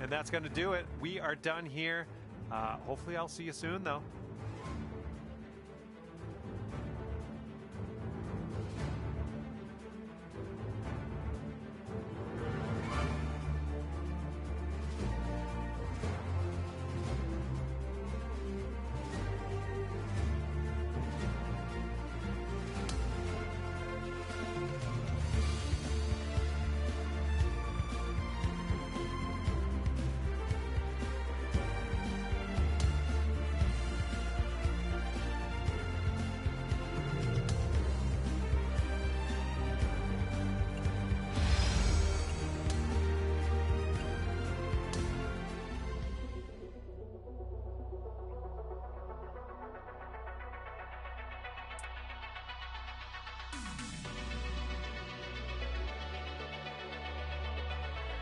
And that's going to do it. We are done here. Hopefully I'll see you soon, though.